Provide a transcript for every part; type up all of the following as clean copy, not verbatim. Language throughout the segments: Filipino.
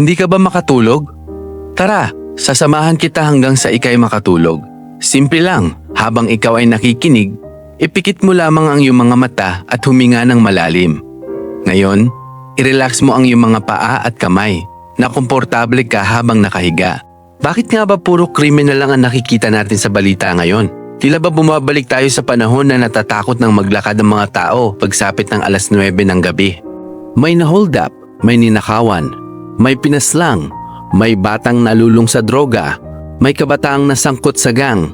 Hindi ka ba makatulog? Tara, sasamahan kita hanggang sa ika'y makatulog. Simple lang, habang ikaw ay nakikinig, ipikit mo lamang ang iyong mga mata at huminga ng malalim. Ngayon, i-relax mo ang iyong mga paa at kamay na komportable ka habang nakahiga. Bakit nga ba puro krimen na lang ang nakikita natin sa balita ngayon? Tila ba bumabalik tayo sa panahon na natatakot ng maglakad ang mga tao pagsapit ng alas 9 ng gabi? May na-hold up, may ninakawan, may pinaslang, may batang nalulung sa droga, may kabataang nasangkot sa gang,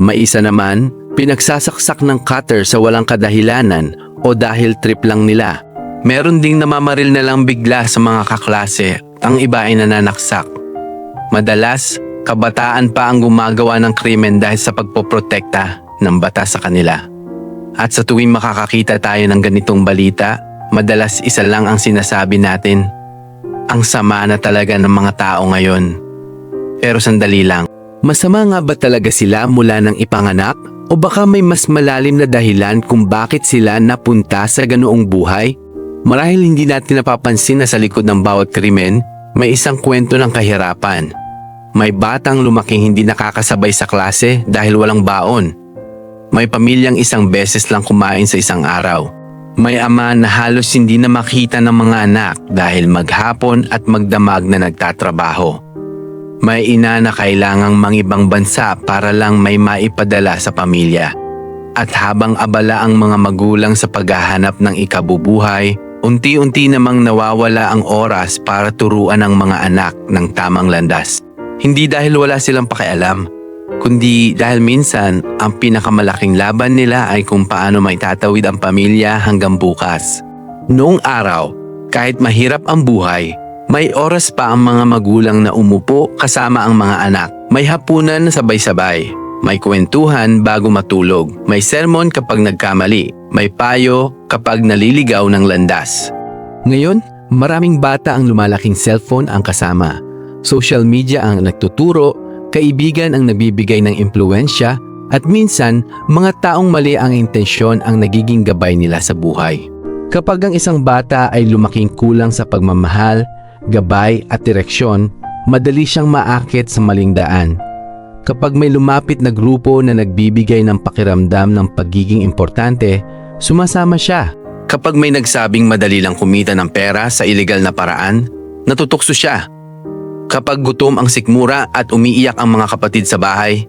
may isa naman pinagsasaksak ng cutter sa walang kadahilanan o dahil trip lang nila. Meron ding namamaril na lang bigla sa mga kaklase, ang iba ay nananaksak. Madalas, kabataan pa ang gumagawa ng krimen dahil sa pagpoprotekta ng batas sa kanila. At sa tuwing makakakita tayo ng ganitong balita, madalas isa lang ang sinasabi natin. Ang sama na talaga ng mga tao ngayon. Pero sandali lang, masama nga ba talaga sila mula ng ipanganak? O baka may mas malalim na dahilan kung bakit sila napunta sa ganoong buhay? Marahil hindi natin napapansin na sa likod ng bawat krimen, may isang kwento ng kahirapan. May batang lumaking hindi nakakasabay sa klase dahil walang baon. May pamilyang isang beses lang kumain sa isang araw. May ama na halos hindi na makita ng mga anak dahil maghapon at magdamag na nagtatrabaho. May ina na kailangang mangibang bansa para lang may maipadala sa pamilya. At habang abala ang mga magulang sa paghahanap ng ikabubuhay, unti-unti namang nawawala ang oras para turuan ang mga anak ng tamang landas. Hindi dahil wala silang pakialam, kundi dahil minsan ang pinakamalaking laban nila ay kung paano maitatawid ang pamilya hanggang bukas. Noong araw, kahit mahirap ang buhay, may oras pa ang mga magulang na umupo kasama ang mga anak. May hapunan sabay-sabay, may kwentuhan bago matulog, may sermon kapag nagkamali, may payo kapag naliligaw ng landas. Ngayon, maraming bata ang lumalaking cellphone ang kasama. Social media ang nagtuturo, kaibigan ang nagbibigay ng impluwensya, at minsan, mga taong mali ang intensyon ang nagiging gabay nila sa buhay. Kapag ang isang bata ay lumaking kulang sa pagmamahal, gabay at direksyon, madali siyang maakit sa maling daan. Kapag may lumapit na grupo na nagbibigay ng pakiramdam ng pagiging importante, sumasama siya. Kapag may nagsabing madali lang kumita ng pera sa iligal na paraan, natutukso siya. Kapag gutom ang sikmura at umiiyak ang mga kapatid sa bahay,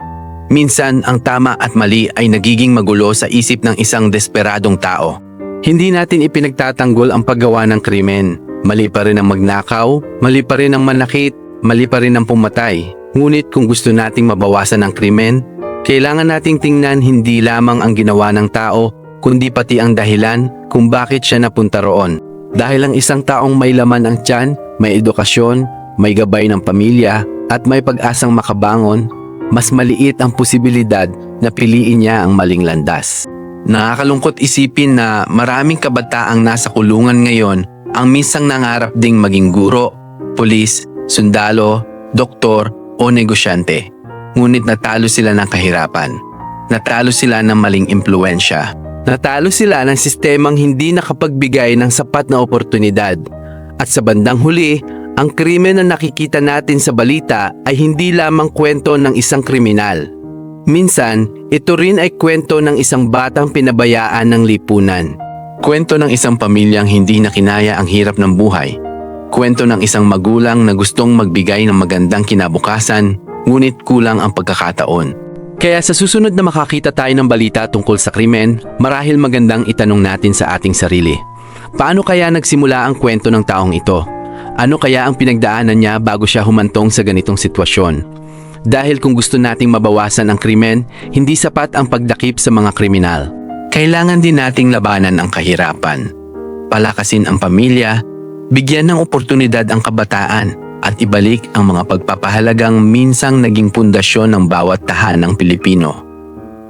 minsan ang tama at mali ay nagiging magulo sa isip ng isang desperadong tao. Hindi natin ipinagtatanggol ang paggawa ng krimen. Mali pa rin ang magnakaw, mali pa rin ang manakit, mali pa rin ang pumatay. Ngunit kung gusto nating mabawasan ang krimen, kailangan nating tingnan hindi lamang ang ginawa ng tao, kundi pati ang dahilan kung bakit siya napunta roon. Dahil ang isang taong may laman ang tiyan, may edukasyon, may gabay ng pamilya at may pag-asang makabangon, mas maliit ang posibilidad na piliin niya ang maling landas. Nakakalungkot isipin na maraming kabataang nasa kulungan ngayon ang minsang nangarap ding maging guro, pulis, sundalo, doktor o negosyante. Ngunit natalo sila ng kahirapan. Natalo sila ng maling impluwensya. Natalo sila ng sistemang hindi nakapagbigay ng sapat na oportunidad. At sa bandang huli, ang krimen na nakikita natin sa balita ay hindi lamang kwento ng isang kriminal. Minsan, ito rin ay kwento ng isang batang pinabayaan ng lipunan. Kwento ng isang pamilyang hindi na kinaya ang hirap ng buhay. Kwento ng isang magulang na gustong magbigay ng magandang kinabukasan, ngunit kulang ang pagkakataon. Kaya sa susunod na makakita tayo ng balita tungkol sa krimen, marahil magandang itanong natin sa ating sarili. Paano kaya nagsimula ang kwento ng taong ito? Ano kaya ang pinagdaanan niya bago siya humantong sa ganitong sitwasyon? Dahil kung gusto nating mabawasan ang krimen, hindi sapat ang pagdakip sa mga kriminal. Kailangan din nating labanan ang kahirapan. Palakasin ang pamilya, bigyan ng oportunidad ang kabataan, at ibalik ang mga pagpapahalagang minsang naging pundasyon ng bawat tahanang Pilipino.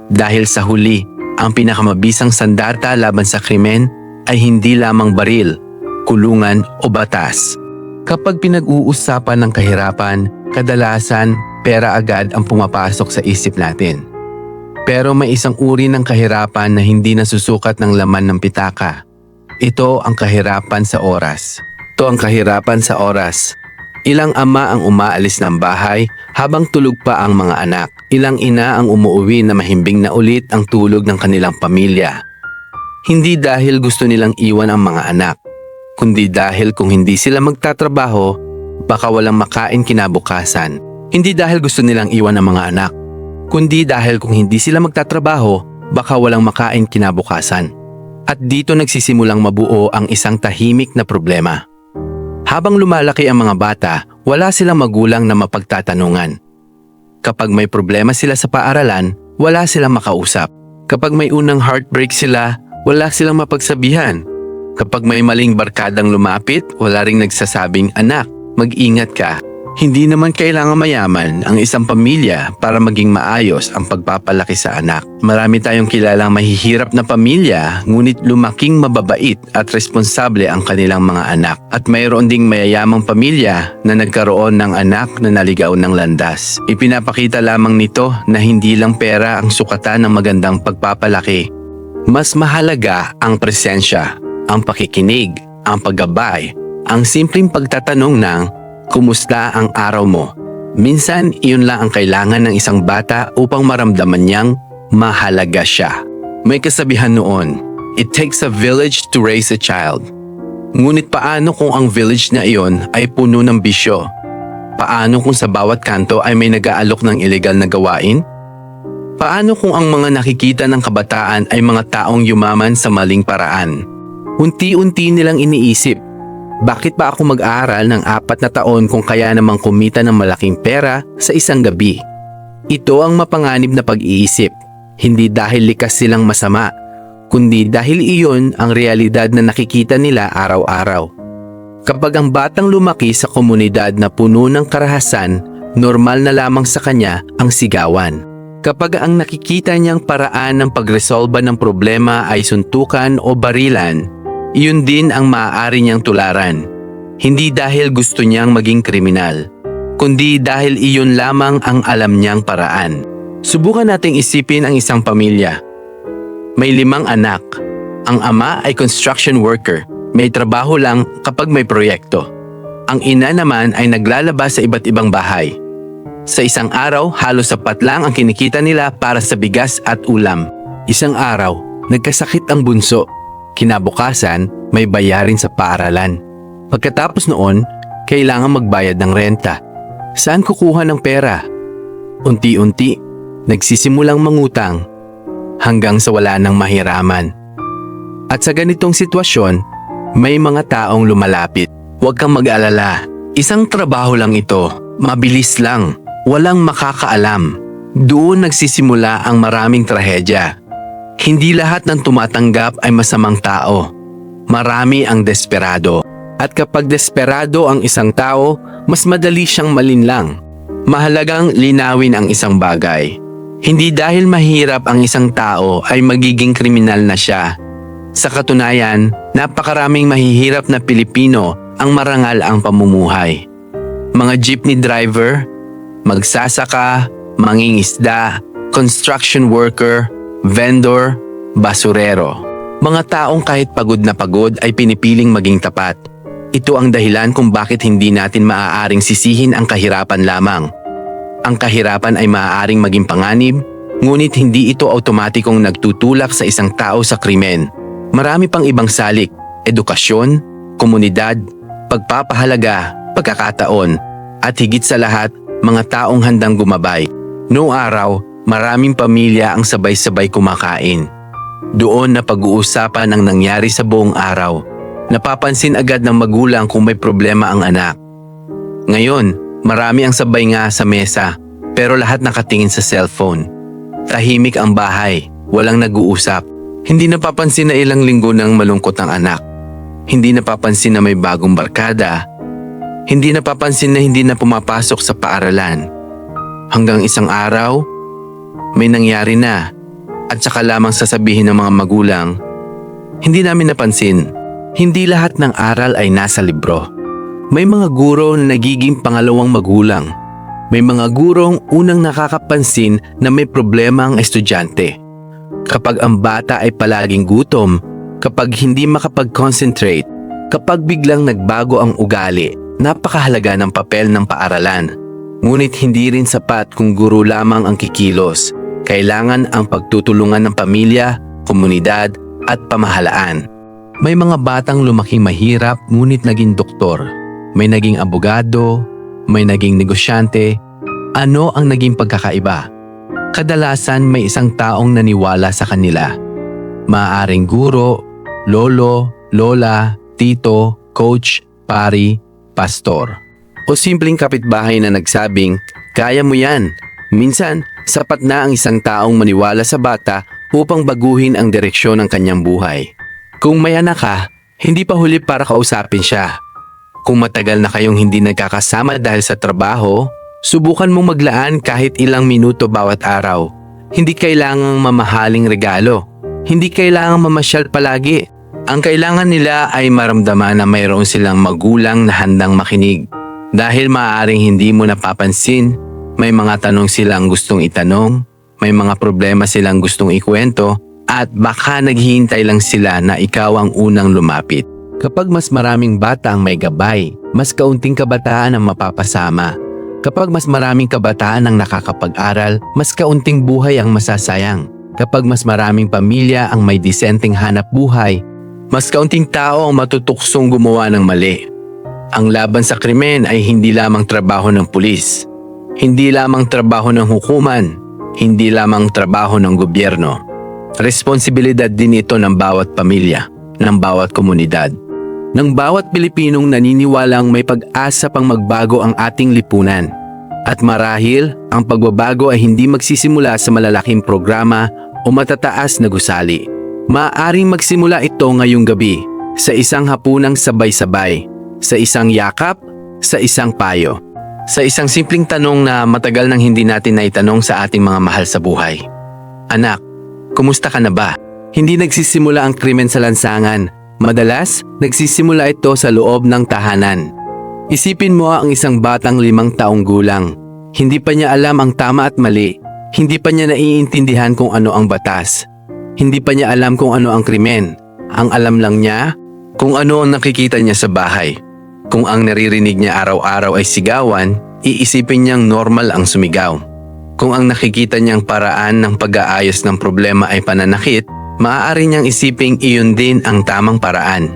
Dahil sa huli, ang pinakamabisang sandata laban sa krimen ay hindi lamang baril, kulungan o batas. Kapag pinag-uusapan ng kahirapan, kadalasan pera agad ang pumapasok sa isip natin. Pero may isang uri ng kahirapan na hindi nasusukat ng laman ng pitaka. Ito ang kahirapan sa oras. Ito ang kahirapan sa oras. Ilang ama ang umaalis ng bahay habang tulog pa ang mga anak. Ilang ina ang umuuwi na mahimbing na ulit ang tulog ng kanilang pamilya. Hindi dahil gusto nilang iwan ang mga anak, kundi dahil kung hindi sila magtatrabaho, baka walang makain kinabukasan. Hindi dahil gusto nilang iwan ang mga anak, kundi dahil kung hindi sila magtatrabaho, baka walang makain kinabukasan. At dito nagsisimulang mabuo ang isang tahimik na problema. Habang lumalaki ang mga bata, wala silang magulang na mapagtatanungan. Kapag may problema sila sa paaralan, wala silang makausap. Kapag may unang heartbreak sila, wala silang mapagsabihan. Kapag may maling barkadang lumapit, wala ring nagsasabing, "Anak, mag-ingat ka." Hindi naman kailangan mayaman ang isang pamilya para maging maayos ang pagpapalaki sa anak. Marami tayong kilalang mahihirap na pamilya, ngunit lumaking mababait at responsable ang kanilang mga anak. At mayroon ding mayayamang pamilya na nagkaroon ng anak na naligaw ng landas. Ipinapakita lamang nito na hindi lang pera ang sukatan ng magandang pagpapalaki. Mas mahalaga ang presensya, ang pakikinig, ang paggabay, ang simpleng pagtatanong ng, "Kumusta ang araw mo?" Minsan, iyon lang ang kailangan ng isang bata upang maramdaman niyang mahalaga siya. May kasabihan noon, "It takes a village to raise a child." Ngunit paano kung ang village na iyon ay puno ng bisyo? Paano kung sa bawat kanto ay may nag-aalok ng ilegal na gawain? Paano kung ang mga nakikita ng kabataan ay mga taong yumaman sa maling paraan? Unti-unti nilang iniisip, bakit ba ako mag-aaral ng 4 na taon kung kaya namang kumita ng malaking pera sa isang gabi? Ito ang mapanganib na pag-iisip, hindi dahil likas silang masama, kundi dahil iyon ang realidad na nakikita nila araw-araw. Kapag ang batang lumaki sa komunidad na puno ng karahasan, normal na lamang sa kanya ang sigawan. Kapag ang nakikita niyang paraan ng pagresolba ng problema ay suntukan o barilan, iyon din ang maaari niyang tularan. Hindi dahil gusto niyang maging kriminal, kundi dahil iyon lamang ang alam niyang paraan. Subukan nating isipin ang isang pamilya. May 5 anak. Ang ama ay construction worker. May trabaho lang kapag may proyekto. Ang ina naman ay naglalaba sa iba't ibang bahay. Sa isang araw, halos sapat lang ang kinikita nila para sa bigas at ulam. Isang araw, nagkasakit ang bunso. Kinabukasan, may bayarin sa paaralan. Pagkatapos noon, kailangan magbayad ng renta. Saan kukuha ng pera? Unti-unti, nagsisimulang mangutang hanggang sa wala nang mahiraman. At sa ganitong sitwasyon, may mga taong lumalapit. Huwag kang mag-alala. Isang trabaho lang ito. Mabilis lang. Walang makakaalam. Doon nagsisimula ang maraming trahedya. Hindi lahat ng tumatanggap ay masamang tao. Marami ang desperado. At kapag desperado ang isang tao, mas madali siyang malinlang. Mahalagang linawin ang isang bagay. Hindi dahil mahirap ang isang tao ay magiging kriminal na siya. Sa katunayan, napakaraming mahihirap na Pilipino ang marangal ang pamumuhay. Mga jeepney driver, magsasaka, mangingisda, construction worker, vendor, basurero. Mga taong kahit pagod na pagod ay pinipiling maging tapat. Ito ang dahilan kung bakit hindi natin maaaring sisihin ang kahirapan lamang. Ang kahirapan ay maaaring maging panganib, ngunit hindi ito automatikong nagtutulak sa isang tao sa krimen. Marami pang ibang salik, edukasyon, komunidad, pagpapahalaga, pagkakataon, at higit sa lahat, mga taong handang gumabay. Noong araw, maraming pamilya ang sabay-sabay kumakain. Doon na pag-uusapan ang nangyari sa buong araw. Napapansin agad ng magulang kung may problema ang anak. Ngayon, marami ang sabay nga sa mesa, pero lahat nakatingin sa cellphone. Tahimik ang bahay, walang nag-uusap. Hindi napapansin na ilang linggo nang malungkot ang anak. Hindi napapansin na may bagong barkada. Hindi napapansin na hindi na pumapasok sa paaralan. Hanggang isang araw, may nangyari na at saka lamang sasabihin ng mga magulang, "Hindi namin napansin." Hindi lahat ng aral ay nasa libro. May mga guro na nagiging pangalawang magulang. May mga gurong unang nakakapansin na may problema ang estudyante. Kapag ang bata ay palaging gutom, kapag hindi makapag-concentrate, kapag biglang nagbago ang ugali, Napakahalaga ng papel ng paaralan. Ngunit hindi rin sapat kung guro lamang ang kikilos. Kailangan ang pagtutulungan ng pamilya, komunidad at pamahalaan. May mga batang lumaking mahirap ngunit naging doktor. May naging abogado, may naging negosyante. Ano ang naging pagkakaiba? Kadalasan may isang taong naniwala sa kanila. Maaaring guro, lolo, lola, tito, coach, pari, pastor. O simpleng kapitbahay na nagsabing, kaya mo yan. Minsan, sapat na ang isang taong maniwala sa bata upang baguhin ang direksyon ng kanyang buhay. Kung may anak ka, hindi pa huli para kausapin siya. Kung matagal na kayong hindi nagkakasama dahil sa trabaho, subukan mong maglaan kahit ilang minuto bawat araw. Hindi kailangang mamahaling regalo. Hindi kailangang mamasyal palagi. Ang kailangan nila ay maramdaman na mayroon silang magulang na handang makinig. Dahil maaaring hindi mo napapansin, may mga tanong silang gustong itanong, may mga problema silang gustong ikwento, at baka naghihintay lang sila na ikaw ang unang lumapit. Kapag mas maraming bata ang may gabay, mas kaunting kabataan ang mapapasama. Kapag mas maraming kabataan ang nakakapag-aral, mas kaunting buhay ang masasayang. Kapag mas maraming pamilya ang may disenteng hanap buhay, mas kaunting tao ang matutuksong gumawa ng mali. Ang laban sa krimen ay hindi lamang trabaho ng pulis, hindi lamang trabaho ng hukuman, hindi lamang trabaho ng gobyerno. Responsibilidad din ito ng bawat pamilya, ng bawat komunidad, ng bawat Pilipinong naniniwalang may pag-asa pang magbago ang ating lipunan. At marahil, ang pagbabago ay hindi magsisimula sa malalaking programa o matataas na gusali. Maaaring magsimula ito ngayong gabi, sa isang hapunang sabay-sabay, sa isang yakap, sa isang payo, sa isang simpleng tanong na matagal nang hindi natin naitanong sa ating mga mahal sa buhay. Anak, kumusta ka na ba? Hindi nagsisimula ang krimen sa lansangan. Madalas, nagsisimula ito sa loob ng tahanan. Isipin mo ang isang batang 5 taong gulang. Hindi pa niya alam ang tama at mali. Hindi pa niya naiintindihan kung ano ang batas. Hindi pa niya alam kung ano ang krimen. Ang alam lang niya kung ano ang nakikita niya sa bahay. Kung ang naririnig niya araw-araw ay sigawan, iisipin niyang normal ang sumigaw. Kung ang nakikita niyang paraan ng pag-aayos ng problema ay pananakit, maaari niyang isiping iyon din ang tamang paraan.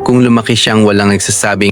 Kung lumaki siyang walang nagsasabing,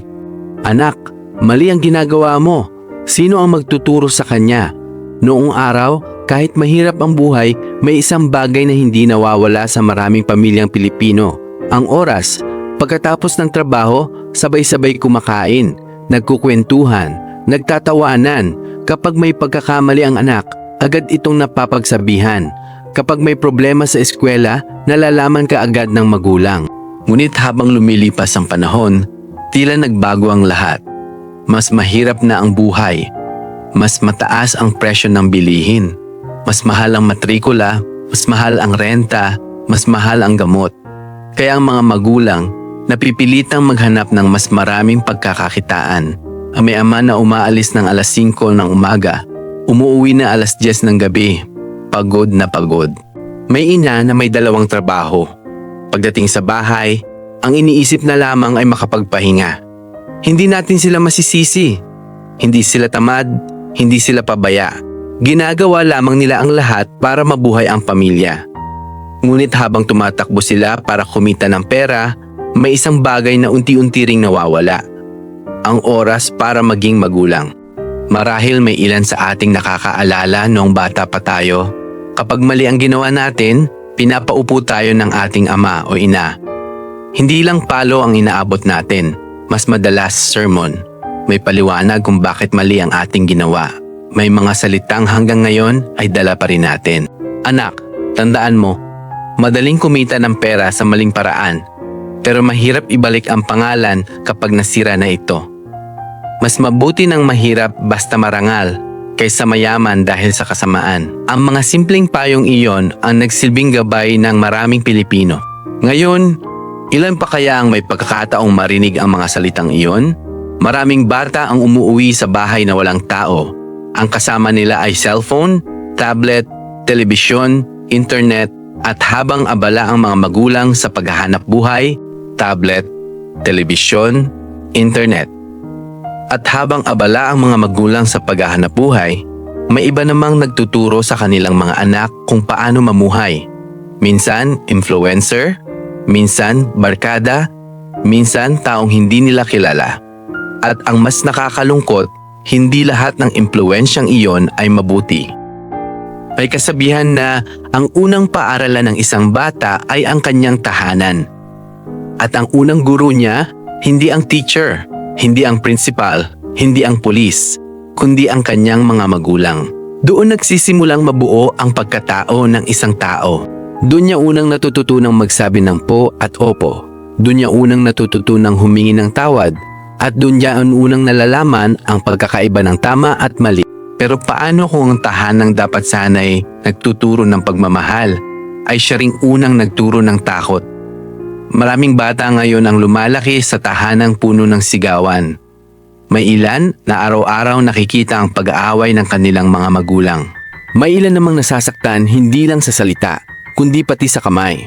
"Anak, mali ang ginagawa mo. Sino ang magtuturo sa kanya?" Noong araw, kahit mahirap ang buhay, may isang bagay na hindi nawawala sa maraming pamilyang Pilipino. Ang oras. Pagkatapos ng trabaho, sabay-sabay kumakain, nagkukwentuhan, nagtatawanan. Kapag may pagkakamali ang anak, agad itong napapagsabihan. Kapag may problema sa eskwela, nalalaman ka agad ng magulang. Ngunit habang lumilipas ang panahon, tila nagbago ang lahat. Mas mahirap na ang buhay. Mas mataas ang presyo ng bilihin. Mas mahal ang matrikula, mas mahal ang renta, mas mahal ang gamot. Kaya ang mga magulang napipilitang maghanap ng mas maraming pagkakakitaan. Ang may ama na umaalis ng alas 5 ng umaga, umuuwi na alas 10 ng gabi, pagod na pagod. May ina na may 2 trabaho. Pagdating sa bahay, ang iniisip na lamang ay makapagpahinga. Hindi natin sila masisisi. Hindi sila tamad, hindi sila pabaya. Ginagawa lamang nila ang lahat para mabuhay ang pamilya. Ngunit habang tumatakbo sila para kumita ng pera, may isang bagay na unti-unti ring nawawala. Ang oras para maging magulang. Marahil may ilan sa ating nakakaalala noong bata pa tayo. Kapag mali ang ginawa natin, pinapaupo tayo ng ating ama o ina. Hindi lang palo ang inaabot natin, mas madalas sermon. May paliwanag kung bakit mali ang ating ginawa. May mga salitang hanggang ngayon ay dala pa rin natin. Anak, tandaan mo, madaling kumita ng pera sa maling paraan, pero mahirap ibalik ang pangalan kapag nasira na ito. Mas mabuti ng mahirap basta marangal kaysa mayaman dahil sa kasamaan. Ang mga simpleng payong iyon ang nagsilbing gabay ng maraming Pilipino. Ngayon, ilan pa kaya ang may pagkakataong marinig ang mga salitang iyon? Maraming bata ang umuuwi sa bahay na walang tao. Ang kasama nila ay cellphone, tablet, telebisyon, internet, at habang abala ang mga magulang sa paghahanap buhay, tablet, telebisyon, internet. At habang abala ang mga magulang sa paghahanap buhay, may iba namang nagtuturo sa kanilang mga anak kung paano mamuhay. Minsan, influencer, minsan, barkada, minsan, taong hindi nila kilala. At ang mas nakakalungkot, hindi lahat ng impluwensyang iyon ay mabuti. May kasabihan na ang unang paaralan ng isang bata ay ang kanyang tahanan. At ang unang guro niya, hindi ang teacher, hindi ang principal, hindi ang pulis, kundi ang kanyang mga magulang. Doon nagsisimulang mabuo ang pagkatao ng isang tao. Doon niya unang natututunang magsabi ng po at opo. Doon niya unang natututunang humingi ng tawad. At doon niya unang nalalaman ang pagkakaiba ng tama at mali. Pero paano kung ang tahanang dapat sana'y nagtuturo ng pagmamahal ay siya ring unang nagturo ng takot? Maraming bata ngayon ang lumalaki sa tahanang puno ng sigawan. May ilan na araw-araw nakikita ang pag-aaway ng kanilang mga magulang. May ilan namang nasasaktan hindi lang sa salita, kundi pati sa kamay.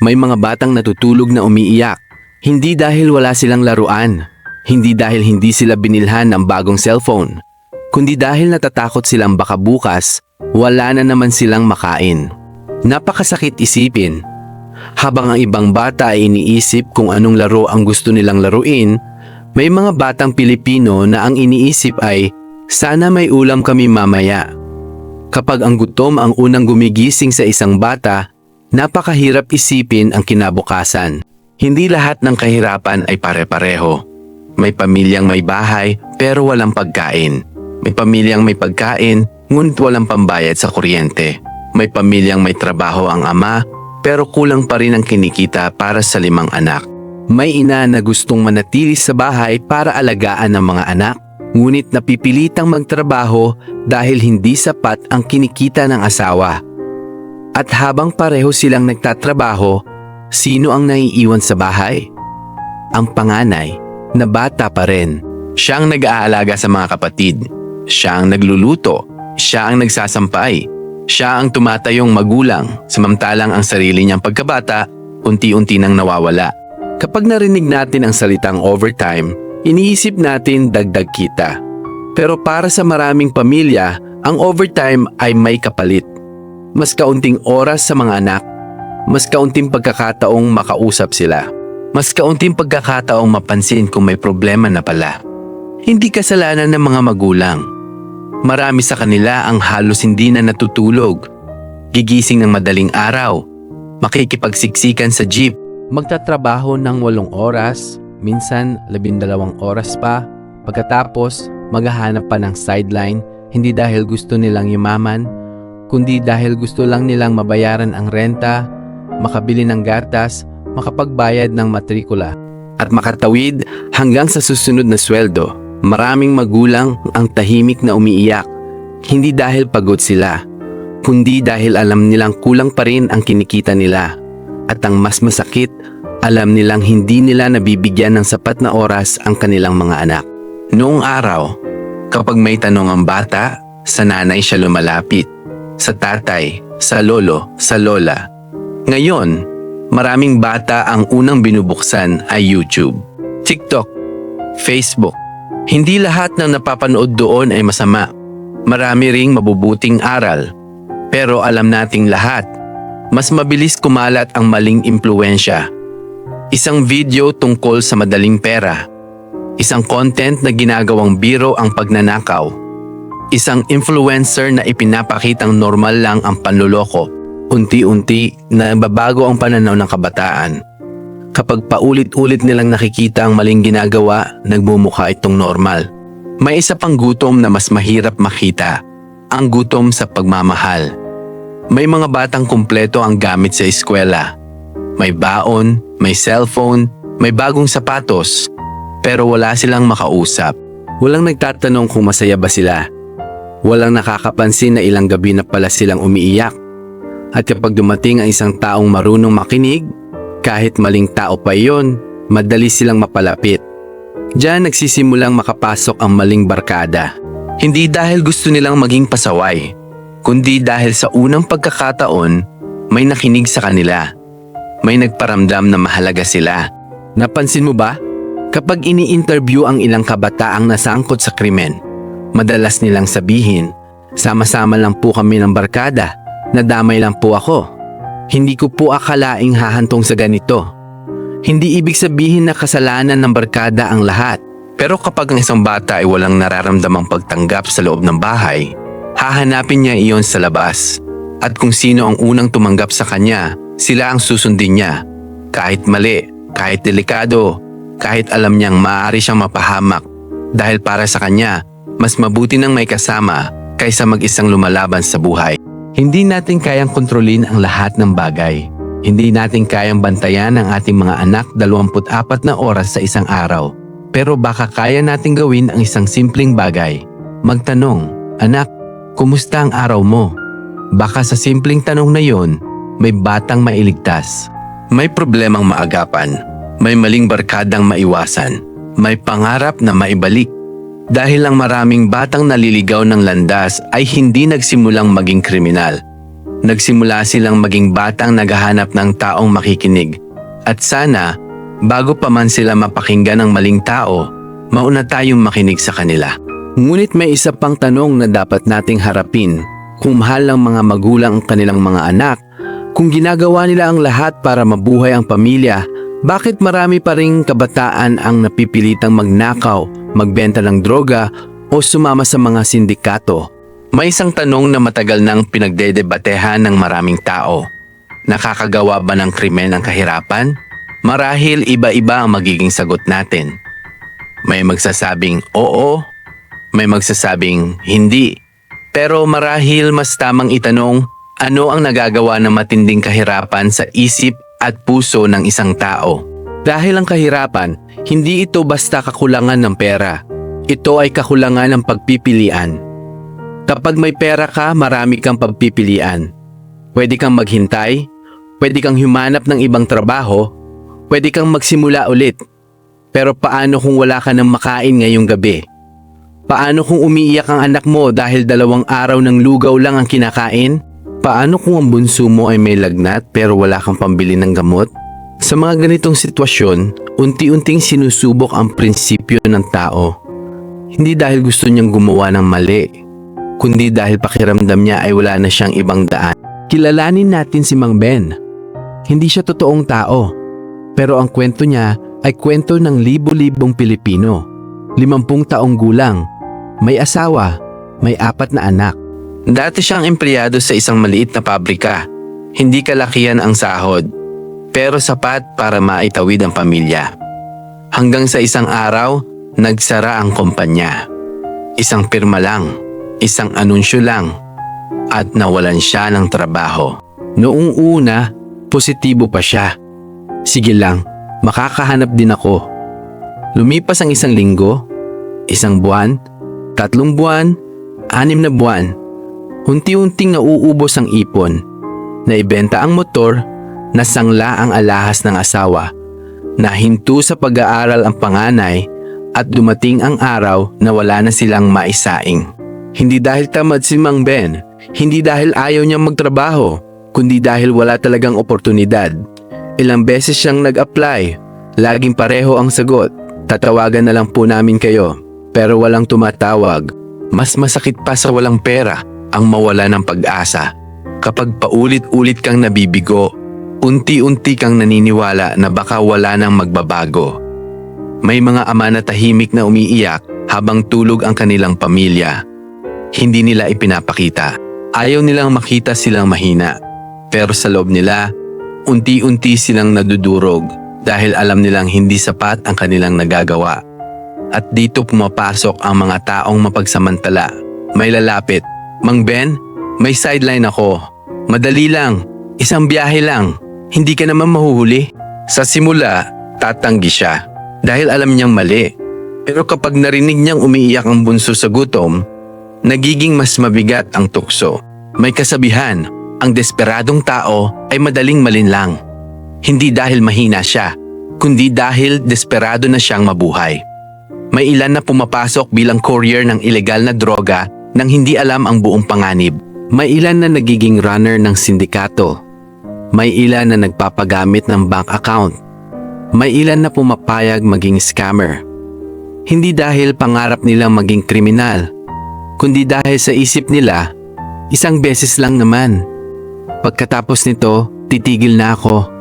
May mga batang natutulog na umiiyak, hindi dahil wala silang laruan, hindi dahil hindi sila binilhan ng bagong cellphone, kundi dahil natatakot silang baka bukas, wala na naman silang makain. Napakasakit isipin. Habang ang ibang bata ay iniisip kung anong laro ang gusto nilang laruin, may mga batang Pilipino na ang iniisip ay, sana may ulam kami mamaya. Kapag ang gutom ang unang gumigising sa isang bata, napakahirap isipin ang kinabukasan. Hindi lahat ng kahirapan ay pare-pareho. May pamilyang may bahay pero walang pagkain. May pamilyang may pagkain ngunit walang pambayad sa kuryente. May pamilyang may trabaho ang ama pero kulang pa rin ang kinikita para sa 5 anak. May ina na gustong manatili sa bahay para alagaan ang mga anak, ngunit napipilitang magtrabaho dahil hindi sapat ang kinikita ng asawa. At habang pareho silang nagtatrabaho, sino ang naiiwan sa bahay? Ang panganay na bata pa rin. Siya ang nag-aalaga sa mga kapatid. Siya ang nagluluto. Siya ang nagsasampay. Siya ang tumatayong magulang, samantalang ang sarili niyang pagkabata, unti-unti nang nawawala. Kapag narinig natin ang salitang overtime, iniisip natin dagdag kita. Pero para sa maraming pamilya, ang overtime ay may kapalit. Mas kaunting oras sa mga anak, mas kaunting pagkakataong makausap sila, mas kaunting pagkakataong mapansin kung may problema na pala. Hindi kasalanan ng mga magulang. Marami sa kanila ang halos hindi na natutulog, gigising ng madaling araw, makikipagsiksikan sa jeep, magtatrabaho ng 8 oras, minsan 12 oras pa, pagkatapos maghahanap pa ng sideline, hindi dahil gusto nilang yumaman, kundi dahil gusto lang nilang mabayaran ang renta, makabili ng gatas, makapagbayad ng matrikula, at makatawid hanggang sa susunod na sweldo. Maraming magulang ang tahimik na umiiyak, hindi dahil pagod sila, kundi dahil alam nilang kulang pa rin ang kinikita nila. At ang mas masakit, alam nilang hindi nila nabibigyan ng sapat na oras ang kanilang mga anak. Noong araw, kapag may tanong ang bata, sa nanay siya lumalapit, sa tatay, sa lolo, sa lola. Ngayon, maraming bata ang unang binubuksan ay YouTube, TikTok, Facebook. Hindi lahat ng napapanood doon ay masama. Marami ring mabubuting aral. Pero alam nating lahat, mas mabilis kumalat ang maling impluwensya. Isang video tungkol sa madaling pera. Isang content na ginagawang biro ang pagnanakaw. Isang influencer na ipinapakitang normal lang ang panloloko. Unti-unti na babago ang pananaw ng kabataan. Kapag paulit-ulit nilang nakikita ang maling ginagawa, nagmumukha itong normal. May isa pang gutom na mas mahirap makita, ang gutom sa pagmamahal. May mga batang kumpleto ang gamit sa eskwela. May baon, may cellphone, may bagong sapatos, pero wala silang makausap. Walang nagtatanong kung masaya ba sila. Walang nakakapansin na ilang gabi na pala silang umiiyak. At kapag dumating ang isang taong marunong makinig, kahit maling tao pa iyon, madali silang mapalapit. Diyan nagsisimulang makapasok ang maling barkada. Hindi dahil gusto nilang maging pasaway, kundi dahil sa unang pagkakataon, may nakinig sa kanila. May nagparamdam na mahalaga sila. Napansin mo ba? Kapag ini-interview ang ilang kabataang nasangkot sa krimen, madalas nilang sabihin, sama-sama lang po kami ng barkada, nadamay lang po ako. Hindi ko po akalaing hahantong sa ganito. Hindi ibig sabihin na kasalanan ng barkada ang lahat. Pero kapag ang isang bata ay walang nararamdamang pagtanggap sa loob ng bahay, hahanapin niya iyon sa labas. At kung sino ang unang tumanggap sa kanya, sila ang susundin niya. Kahit mali, kahit delikado, kahit alam niyang maaari siyang mapahamak. Dahil para sa kanya, mas mabuti nang may kasama kaysa mag-isang lumalaban sa buhay. Hindi natin kayang kontrolin ang lahat ng bagay. Hindi natin kayang bantayan ang ating mga anak 24 na oras sa isang araw. Pero baka kaya natin gawin ang isang simpleng bagay. Magtanong, anak, kumusta ang araw mo? Baka sa simpleng tanong na yon, may batang mailigtas. May problemang maagapan. May maling barkadang maiwasan. May pangarap na maibalik. Dahil ang maraming batang naliligaw ng landas ay hindi nagsimulang maging kriminal. Nagsimula silang maging batang naghahanap ng taong makikinig. At sana, bago pa man sila mapakinggan ng maling tao, mauna tayong makinig sa kanila. Ngunit may isa pang tanong na dapat nating harapin. Kung mahal ng mga magulang ang kanilang mga anak, kung ginagawa nila ang lahat para mabuhay ang pamilya, bakit marami pa ring kabataan ang napipilitang magnakaw, magbenta ng droga o sumama sa mga sindikato? May isang tanong na matagal nang pinagdedebatehan ng maraming tao. Nakakagawa ba ng krimen ang kahirapan? Marahil iba-iba ang magiging sagot natin. May magsasabing oo, may magsasabing hindi. Pero marahil mas tamang itanong, ano ang nagagawa ng matinding kahirapan sa isip at puso ng isang tao? Dahil ang kahirapan, hindi ito basta kakulangan ng pera. Ito ay kakulangan ng pagpipilian. Kapag may pera ka, marami kang pagpipilian. Pwede kang maghintay, pwede kang humanap ng ibang trabaho, pwede kang magsimula ulit. Pero paano kung wala ka ng makain ngayong gabi? Paano kung umiiyak ang anak mo dahil 2 araw ng lugaw lang ang kinakain? Paano kung ang bunso mo ay may lagnat pero wala kang pambili ng gamot? Sa mga ganitong sitwasyon, unti-unting sinusubok ang prinsipyo ng tao. Hindi dahil gusto niyang gumawa ng mali, kundi dahil pakiramdam niya ay wala na siyang ibang daan. Kilalanin natin si Mang Ben. Hindi siya totoong tao, pero ang kwento niya ay kwento ng libo-libong Pilipino. 50 taong gulang, may asawa, may 4 na anak. Dati siyang empleyado sa isang maliit na pabrika. Hindi kalakihan ang sahod, pero sapat para maitawid ang pamilya. Hanggang sa isang araw, nagsara ang kumpanya. Isang pirma lang, isang anunsyo lang, at nawalan siya ng trabaho. Noong una, positibo pa siya. Sige lang, makakahanap din ako. Lumipas ang 1 linggo, 1 buwan, 3 buwan, 6 na buwan. Unti-unting nauubos ang ipon. Naibenta ang motor, nasangla ang alahas ng asawa, nahinto sa pag-aaral ang panganay at dumating ang araw na wala na silang maisaing. Hindi dahil tamad si Mang Ben, hindi dahil ayaw niyang magtrabaho, kundi dahil wala talagang oportunidad. Ilang beses siyang nag-apply, laging pareho ang sagot, tatawagan na lang po namin kayo, pero walang tumatawag. Mas masakit pa sa walang pera ang mawala ng pag-asa. Kapag paulit-ulit kang nabibigo, unti-unti kang naniniwala na baka wala nang magbabago. May mga ama na tahimik na umiiyak habang tulog ang kanilang pamilya. Hindi nila ipinapakita. Ayaw nilang makita silang mahina. Pero sa loob nila, unti-unti silang nadudurog dahil alam nilang hindi sapat ang kanilang nagagawa. At dito pumapasok ang mga taong mapagsamantala. May lalapit, Mang Ben, may sideline ako. Madali lang, 1 biyahe lang. Hindi ka naman mahuhuli. Sa simula, tatanggi siya dahil alam niyang mali. Pero kapag narinig niyang umiiyak ang bunso sa gutom, nagiging mas mabigat ang tukso. May kasabihan, ang desperadong tao ay madaling malinlang. Hindi dahil mahina siya, kundi dahil desperado na siyang mabuhay. May ilan na pumapasok bilang courier ng ilegal na droga nang hindi alam ang buong panganib. May ilan na nagiging runner ng sindikato. May ilan na nagpapagamit ng bank account. May ilan na pumapayag maging scammer. Hindi dahil pangarap nilang maging kriminal, kundi dahil sa isip nila, isang beses lang naman. Pagkatapos nito, titigil na ako.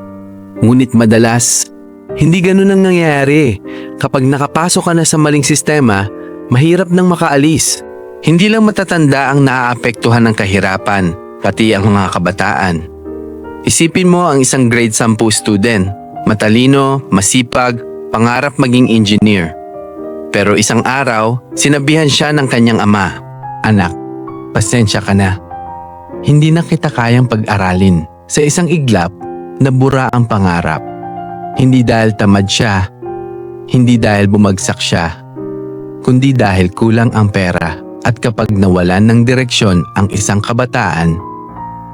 Ngunit madalas, hindi ganun ang nangyayari. Kapag nakapasok ka na sa maling sistema, mahirap nang makaalis. Hindi lang matatanda ang naaapektuhan ng kahirapan, pati ang mga kabataan. Isipin mo ang isang grade 10 student, matalino, masipag, pangarap maging engineer. Pero isang araw, sinabihan siya ng kanyang ama, "Anak, pasensya ka na. Hindi na kita kayang pag-aralin." Sa isang iglap, nabura ang pangarap. Hindi dahil tamad siya, hindi dahil bumagsak siya, kundi dahil kulang ang pera. At kapag nawalan ng direksyon ang isang kabataan,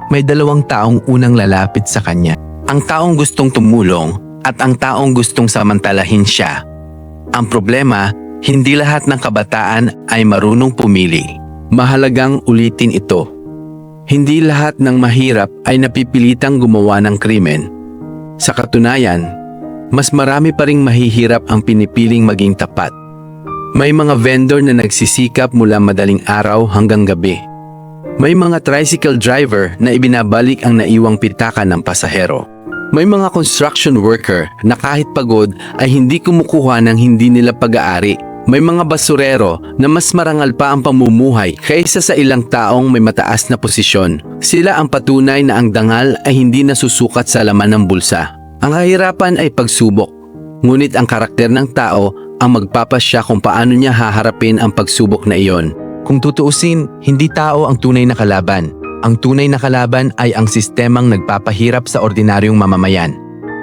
may dalawang taong unang lalapit sa kanya. Ang taong gustong tumulong at ang taong gustong samantalahin siya. Ang problema, hindi lahat ng kabataan ay marunong pumili. Mahalagang ulitin ito. Hindi lahat ng mahirap ay napipilitang gumawa ng krimen. Sa katunayan, mas marami pa ring mahihirap ang pinipiling maging tapat. May mga vendor na nagsisikap mula madaling araw hanggang gabi. May mga tricycle driver na ibinabalik ang naiwang pitaka ng pasahero. May mga construction worker na kahit pagod ay hindi kumukuha ng hindi nila pag-aari. May mga basurero na mas marangal pa ang pamumuhay kaysa sa ilang taong may mataas na posisyon. Sila ang patunay na ang dangal ay hindi nasusukat sa laman ng bulsa. Ang kahirapan ay pagsubok, ngunit ang karakter ng tao ang magpapasya kung paano niya haharapin ang pagsubok na iyon. Kung tutuusin, hindi tao ang tunay na kalaban. Ang tunay na kalaban ay ang sistemang nagpapahirap sa ordinaryong mamamayan.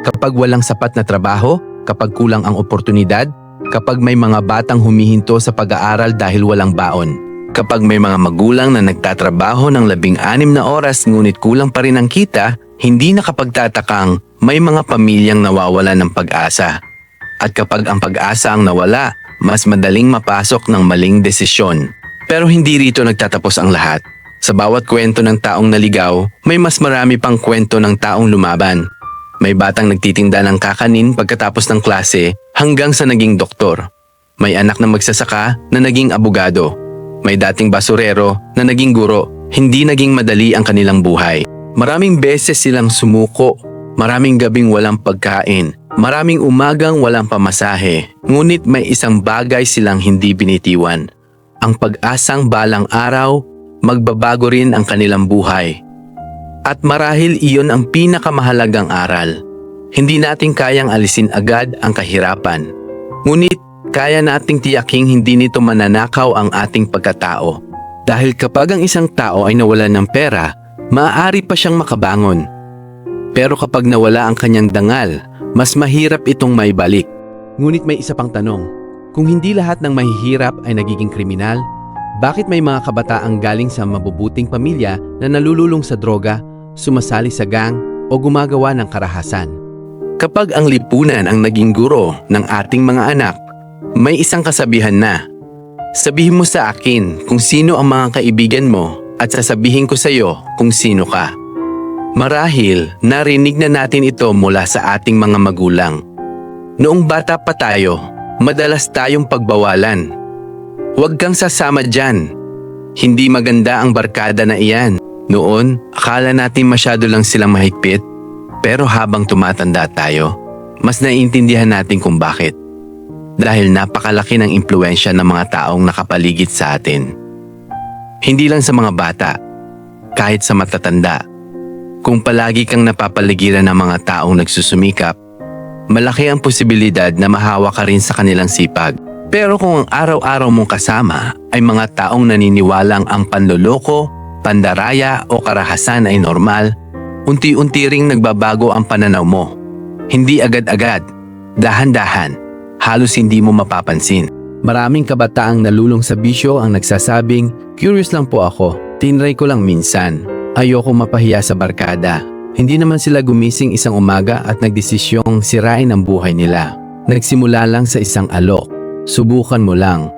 Kapag walang sapat na trabaho, kapag kulang ang oportunidad, kapag may mga batang humihinto sa pag-aaral dahil walang baon, kapag may mga magulang na nagtatrabaho ng 16 na oras ngunit kulang pa rin ang kita, hindi nakapagtatakang may mga pamilyang nawawalan ng pag-asa. At kapag ang pag-asa ang nawala, mas madaling mapasok ng maling desisyon. Pero hindi rito nagtatapos ang lahat. Sa bawat kwento ng taong naligaw, may mas marami pang kwento ng taong lumaban. May batang nagtitinda ng kakanin pagkatapos ng klase hanggang sa naging doktor. May anak na magsasaka na naging abogado. May dating basurero na naging guro. Hindi naging madali ang kanilang buhay. Maraming beses silang sumuko. Maraming gabing walang pagkain. Maraming umagang walang pamasahe. Ngunit may isang bagay silang hindi binitiwan. Ang pag-asang balang araw, magbabago rin ang kanilang buhay. At marahil iyon ang pinakamahalagang aral. Hindi natin kayang alisin agad ang kahirapan. Ngunit kaya nating tiyaking hindi nito mananakaw ang ating pagkatao. Dahil kapag ang isang tao ay nawalan ng pera, maaari pa siyang makabangon. Pero kapag nawala ang kanyang dangal, mas mahirap itong maibalik. Ngunit may isa pang tanong. Kung hindi lahat ng mahihirap ay nagiging kriminal, bakit may mga kabataang galing sa mabubuting pamilya na nalululong sa droga, sumasali sa gang o gumagawa ng karahasan? Kapag ang lipunan ang naging guro ng ating mga anak, may isang kasabihan na, "Sabihin mo sa akin kung sino ang mga kaibigan mo at sasabihin ko sa iyo kung sino ka." Marahil narinig na natin ito mula sa ating mga magulang. Noong bata pa tayo, madalas tayong pagbawalan. "Huwag kang sasama dyan. Hindi maganda ang barkada na iyan." Noon, akala natin masyado lang silang mahigpit. Pero habang tumatanda tayo, mas naiintindihan natin kung bakit. Dahil napakalaki ng impluwensya ng mga taong nakapaligid sa atin. Hindi lang sa mga bata, kahit sa matatanda. Kung palagi kang napapaligiran ng mga taong nagsusumikap, malaki ang posibilidad na mahawa ka rin sa kanilang sipag. Pero kung ang araw-araw mong kasama ay mga taong naniniwalang ang panloloko, pandaraya o karahasan ay normal, unti-unti ring nagbabago ang pananaw mo. Hindi agad-agad, dahan-dahan, halos hindi mo mapapansin. Maraming kabataang nalulong sa bisyo ang nagsasabing, "Curious lang po ako, tinry ko lang minsan. Ayoko mapahiya sa barkada." Hindi naman sila gumising isang umaga at nagdesisyong sirain ang buhay nila. Nagsimula lang sa isang alok. Subukan mo lang.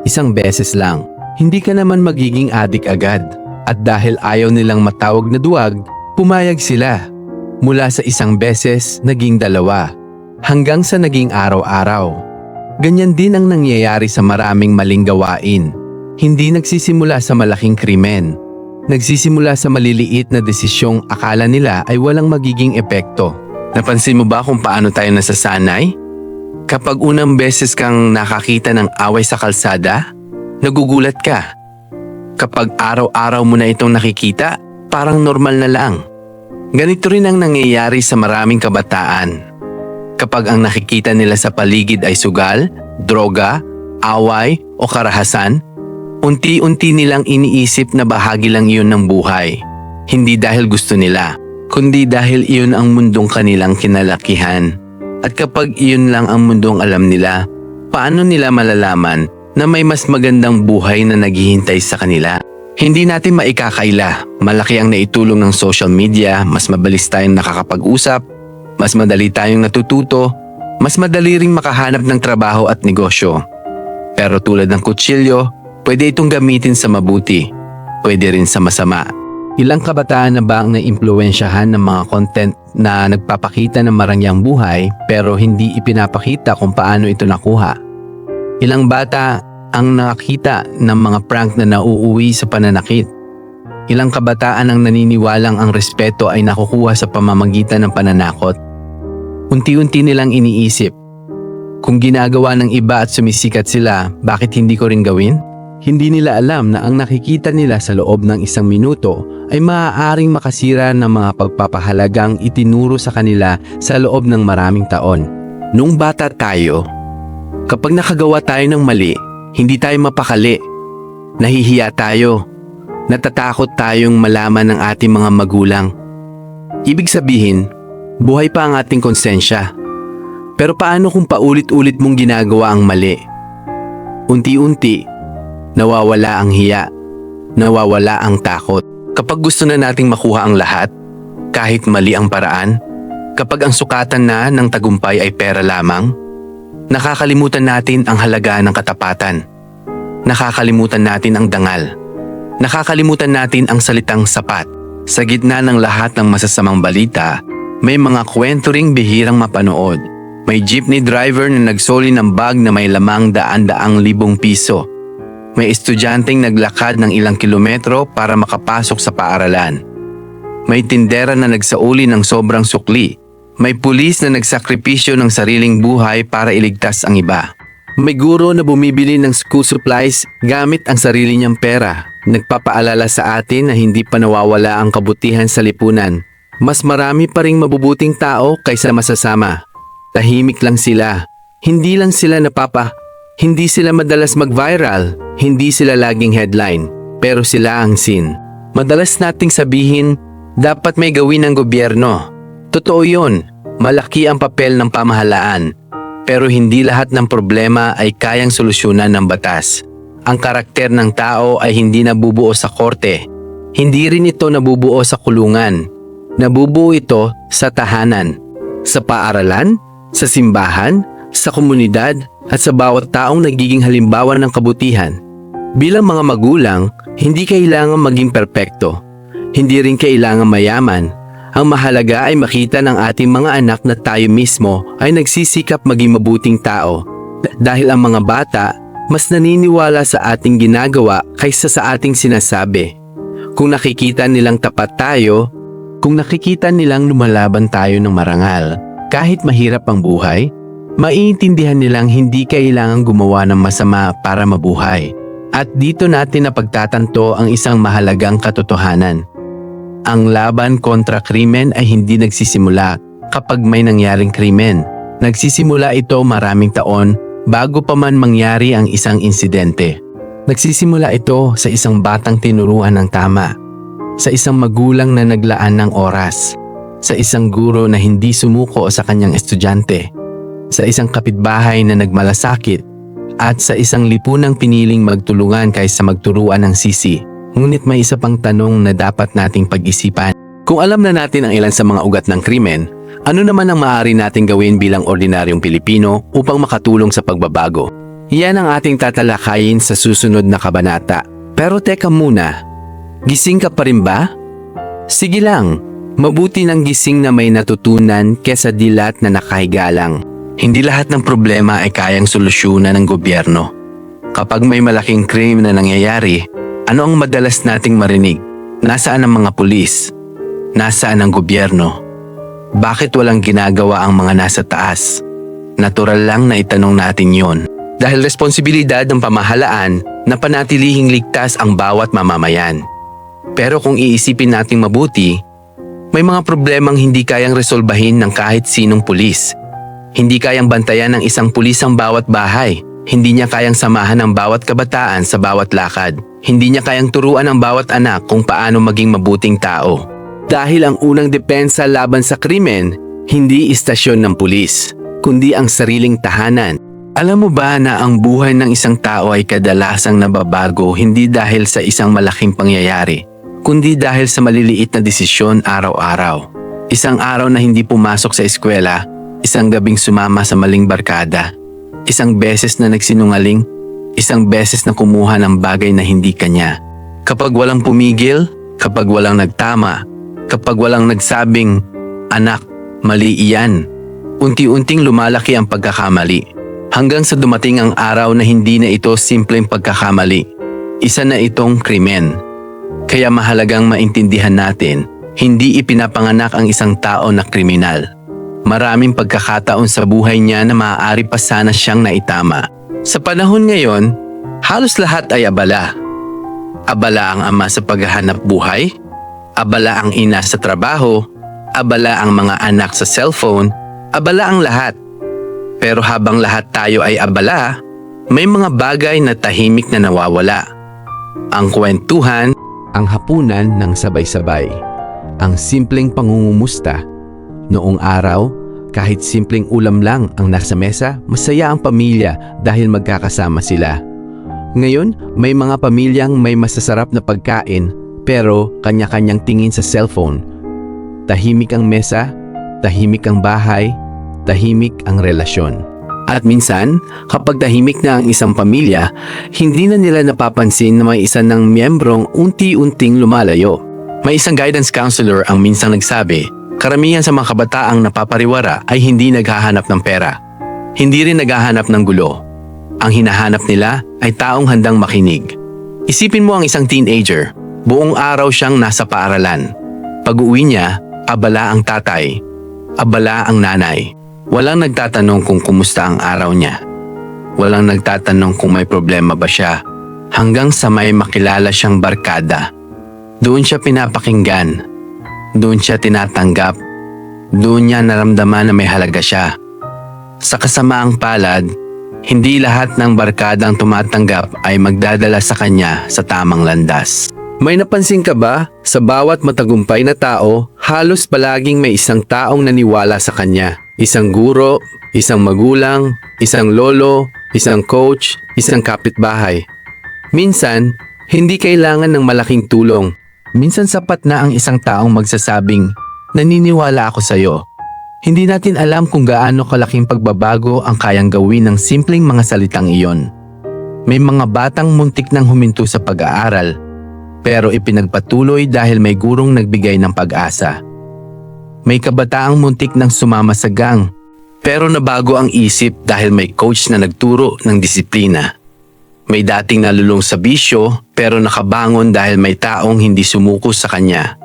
Isang beses lang. Hindi ka naman magiging adik agad. At dahil ayaw nilang matawag na duwag, pumayag sila. Mula sa isang beses, naging 2. hanggang sa naging araw-araw. Ganyan din ang nangyayari sa maraming maling gawain. Hindi nagsisimula sa malaking krimen. Nagsisimula sa maliliit na desisyong akala nila ay walang magiging epekto. Napansin mo ba kung paano tayo nasasanay? Kapag unang beses kang nakakita ng away sa kalsada, nagugulat ka. Kapag araw-araw mo na itong nakikita, parang normal na lang. Ganito rin ang nangyayari sa maraming kabataan. Kapag ang nakikita nila sa paligid ay sugal, droga, away o karahasan, unti-unti nilang iniisip na bahagi lang iyon ng buhay. Hindi dahil gusto nila, kundi dahil iyon ang mundong kanilang kinalakihan. At kapag iyon lang ang mundong alam nila, paano nila malalaman na may mas magandang buhay na naghihintay sa kanila? Hindi natin maikakaila. Malaki ang naitulong ng social media, mas mabilis tayong nakakapag-usap, mas madali tayong natututo, mas madali ring makahanap ng trabaho at negosyo. Pero tulad ng kutsilyo, pwede itong gamitin sa mabuti, pwede rin sa masama. Ilang kabataan na ba ang naimpluwensyahan ng mga content na nagpapakita ng marangyang buhay pero hindi ipinapakita kung paano ito nakuha? Ilang bata ang nakakita ng mga prank na nauuwi sa pananakit? Ilang kabataan ang naniniwalang ang respeto ay nakukuha sa pamamagitan ng pananakot? Unti-unti nilang iniisip, kung ginagawa ng iba at sumisikat sila, bakit hindi ko rin gawin? Hindi nila alam na ang nakikita nila sa loob ng 1 minuto ay maaaring makasira ng mga pagpapahalagang itinuro sa kanila sa loob ng maraming taon. Nung bata tayo, kapag nakagawa tayo ng mali, hindi tayo mapakali. Nahihiya tayo. Natatakot tayong malaman ng ating mga magulang. Ibig sabihin, buhay pa ang ating konsensya. Pero paano kung paulit-ulit mong ginagawa ang mali? Unti-unti, nawawala ang hiya, nawawala ang takot. Kapag gusto na nating makuha ang lahat, kahit mali ang paraan, kapag ang sukatan na ng tagumpay ay pera lamang, nakakalimutan natin ang halaga ng katapatan. Nakakalimutan natin ang dangal. Nakakalimutan natin ang salitang sapat. Sa gitna ng lahat ng masasamang balita, may mga kwento ring bihirang mapanood. May jeepney driver na nagsoli ng bag na may lamang daan-daang libong piso. May estudyanteng naglakad ng ilang kilometro para makapasok sa paaralan. May tindera na nagsauli ng sobrang sukli. May pulis na nagsakripisyo ng sariling buhay para iligtas ang iba. May guro na bumibili ng school supplies gamit ang sarili niyang pera. Nagpapaalala sa atin na hindi pa nawawala ang kabutihan sa lipunan. Mas marami pa ring mabubuting tao kaysa masasama. Tahimik lang sila. Hindi lang sila Hindi sila madalas mag-viral. Hindi sila laging headline. Pero sila ang scene. Madalas nating sabihin, dapat may gawin ng gobyerno. Totoo yun. Malaki ang papel ng pamahalaan. Pero hindi lahat ng problema ay kayang solusyonan ng batas. Ang karakter ng tao ay hindi nabubuo sa korte. Hindi rin ito nabubuo sa kulungan. Nabubuo ito sa tahanan, sa paaralan, sa simbahan, sa komunidad at sa bawat taong nagiging halimbawa ng kabutihan. Bilang mga magulang, hindi kailangan maging perpekto. Hindi rin kailangan mayaman. Ang mahalaga ay makita ng ating mga anak na tayo mismo ay nagsisikap maging mabuting tao. Dahil ang mga bata, mas naniniwala sa ating ginagawa kaysa sa ating sinasabi. Kung nakikita nilang tapat tayo, kung nakikita nilang lumalaban tayo ng marangal, kahit mahirap ang buhay, maiintindihan nilang hindi kailangang gumawa ng masama para mabuhay. At dito natin napagtatanto ang isang mahalagang katotohanan. Ang laban kontra krimen ay hindi nagsisimula kapag may nangyaring krimen. Nagsisimula ito maraming taon bago pa man mangyari ang isang insidente. Nagsisimula ito sa isang batang tinuruan ng tama, sa isang magulang na naglaan ng oras, sa isang guro na hindi sumuko sa kanyang estudyante, sa isang kapitbahay na nagmalasakit, at sa isang lipunang piniling magtulungan kaysa magturuan ng sisi. Ngunit may isa pang tanong na dapat nating pag-isipan. Kung alam na natin ang ilan sa mga ugat ng krimen, ano naman ang maaari nating gawin bilang ordinaryong Pilipino upang makatulong sa pagbabago? Iyan ang ating tatalakayin sa susunod na kabanata. Pero teka muna, gising ka pa rin ba? Sige lang, mabuti ng gising na may natutunan kesa dilat na nakahiga lang. Hindi lahat ng problema ay kayang solusyonan ng gobyerno. Kapag may malaking crime na nangyayari, ano ang madalas nating marinig? Nasaan ang mga pulis? Nasaan ang gobyerno? Bakit walang ginagawa ang mga nasa taas? Natural lang na itanong natin yon. Dahil responsibilidad ng pamahalaan na panatilihing ligtas ang bawat mamamayan. Pero kung iisipin nating mabuti, may mga problemang hindi kayang resolbahin ng kahit sinong pulis. Hindi kayang bantayan ng isang pulis ang bawat bahay. Hindi niya kayang samahan ang bawat kabataan sa bawat lakad. Hindi niya kayang turuan ang bawat anak kung paano maging mabuting tao. Dahil ang unang depensa laban sa krimen, hindi istasyon ng pulis, kundi ang sariling tahanan. Alam mo ba na ang buhay ng isang tao ay kadalasang nababago hindi dahil sa isang malaking pangyayari, kundi dahil sa maliliit na desisyon araw-araw. Isang araw na hindi pumasok sa eskwela, isang gabing sumama sa maling barkada, isang beses na nagsinungaling, isang beses na kumuha ng bagay na hindi kanya. Kapag walang pumigil, kapag walang nagtama, kapag walang nagsabing, "Anak, mali iyan," unti-unting lumalaki ang pagkakamali. Hanggang sa dumating ang araw na hindi na ito simpleng pagkakamali. Isa na itong krimen. Kaya mahalagang maintindihan natin, hindi ipinapanganak ang isang tao na kriminal. Maraming pagkakataon sa buhay niya na maaari pa sana siyang naitama. Sa panahon ngayon, halos lahat ay abala. Abala ang ama sa paghahanap buhay, abala ang ina sa trabaho, abala ang mga anak sa cellphone, abala ang lahat. Pero habang lahat tayo ay abala, may mga bagay na tahimik na nawawala. Ang kwentuhan, ang hapunan ng sabay-sabay, ang simpleng pangungumusta. Noong araw, kahit simpleng ulam lang ang nasa mesa, masaya ang pamilya dahil magkakasama sila. Ngayon, may mga pamilyang may masasarap na pagkain pero kanya-kanyang tingin sa cellphone. Tahimik ang mesa, tahimik ang bahay, tahimik ang relasyon. At minsan, kapag tahimik na ang isang pamilya, hindi na nila napapansin na may isa ng miyembrong unti-unting lumalayo. May isang guidance counselor ang minsang nagsabi, karamihan sa mga kabataang napapariwara ay hindi naghahanap ng pera. Hindi rin naghahanap ng gulo. Ang hinahanap nila ay taong handang makinig. Isipin mo ang isang teenager, buong araw siyang nasa paaralan. Pag-uwi niya, abala ang tatay, abala ang nanay. Walang nagtatanong kung kumusta ang araw niya. Walang nagtatanong kung may problema ba siya. Hanggang sa may makilala siyang barkada. Doon siya pinapakinggan. Doon siya tinatanggap. Doon niya naramdaman na may halaga siya. Sa kasamaang palad, hindi lahat ng barkadang tumatanggap ay magdadala sa kanya sa tamang landas. May napansin ka ba? Sa bawat matagumpay na tao, halos palaging may isang taong naniwala sa kanya. Isang guro, isang magulang, isang lolo, isang coach, isang kapitbahay. Minsan, hindi kailangan ng malaking tulong. Minsan sapat na ang isang taong magsasabing, "Naniniwala ako sa iyo." Hindi natin alam kung gaano kalaking pagbabago ang kayang gawin ng simpleng mga salitang iyon. May mga batang muntik nang huminto sa pag-aaral, pero ipinagpatuloy dahil may gurong nagbigay ng pag-asa. May kabataang muntik nang sumama sa gang, pero nabago ang isip dahil may coach na nagturo ng disiplina. May dating nalulung sa bisyo, pero nakabangon dahil may taong hindi sumuko sa kanya.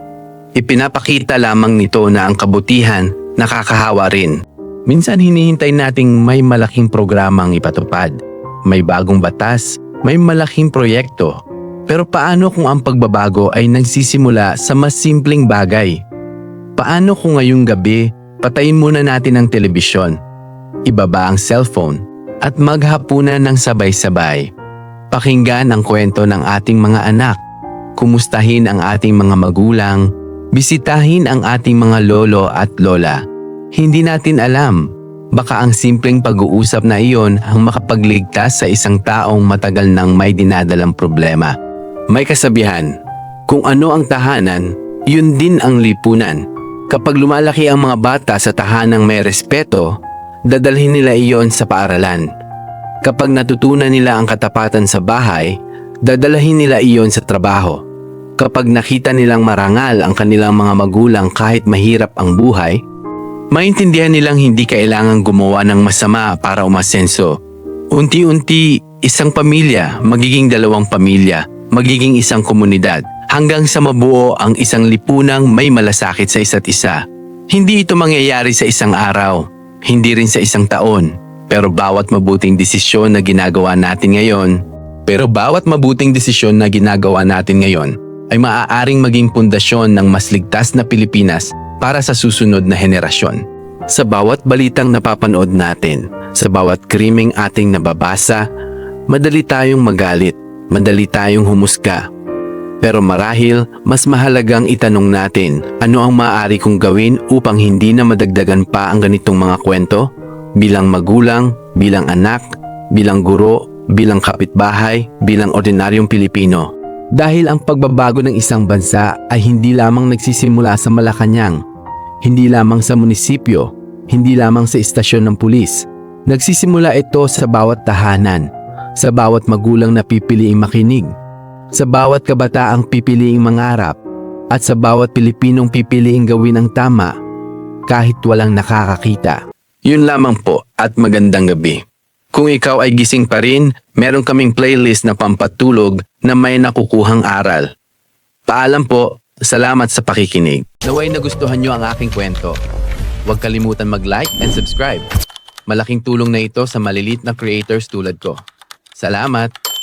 Ipinapakita lamang nito na ang kabutihan nakakahawa rin. Minsan hinihintay nating may malaking programang ipatupad, may bagong batas, may malaking proyekto. Pero paano kung ang pagbabago ay nagsisimula sa mas simpleng bagay? Paano kung ngayong gabi, patayin muna natin ang telebisyon, ibaba ang cellphone, at maghapunan ng sabay-sabay? Pakinggan ang kwento ng ating mga anak, kumustahin ang ating mga magulang, bisitahin ang ating mga lolo at lola. Hindi natin alam, baka ang simpleng pag-uusap na iyon ang makapagligtas sa isang taong matagal nang may dinadalang problema. May kasabihan, kung ano ang tahanan, yun din ang lipunan. Kapag lumalaki ang mga bata sa tahanang may respeto, dadalhin nila iyon sa paaralan. Kapag natutunan nila ang katapatan sa bahay, dadalhin nila iyon sa trabaho. Kapag nakita nilang marangal ang kanilang mga magulang kahit mahirap ang buhay, Maintindihan nilang hindi kailangang gumawa ng masama para umasenso. Unti-unti, isang pamilya, magiging dalawang pamilya, magiging isang komunidad, hanggang sa mabuo ang isang lipunang may malasakit sa isa't isa. Hindi ito mangyayari sa isang araw, hindi rin sa isang taon, pero bawat mabuting desisyon na ginagawa natin ngayon, ay maaaring maging pundasyon ng mas ligtas na Pilipinas para sa susunod na henerasyon. Sa bawat balitang napapanood natin, sa bawat krimeng ating nababasa, madali tayong magalit, madali tayong humusga. Pero marahil, mas mahalagang itanong natin ano ang maaari kong gawin upang hindi na madagdagan pa ang ganitong mga kwento? Bilang magulang, bilang anak, bilang guro, bilang kapitbahay, bilang ordinaryong Pilipino. Dahil ang pagbabago ng isang bansa ay hindi lamang nagsisimula sa Malacanang, hindi lamang sa munisipyo, hindi lamang sa istasyon ng pulis. Nagsisimula ito sa bawat tahanan, sa bawat magulang na pipiliing makinig, sa bawat kabataang pipiliing mangarap, at sa bawat Pilipinong pipiliing gawin ang tama kahit walang nakakakita. Yun lamang po at magandang gabi. Kung ikaw ay gising pa rin, meron kaming playlist na pampatulog na may nakukuhang aral. Paalam po, salamat sa pakikinig. Naway nagustuhan nyo ang aking kwento. Huwag kalimutan mag-like and subscribe. Malaking tulong na ito sa malilit na creators tulad ko. Salamat!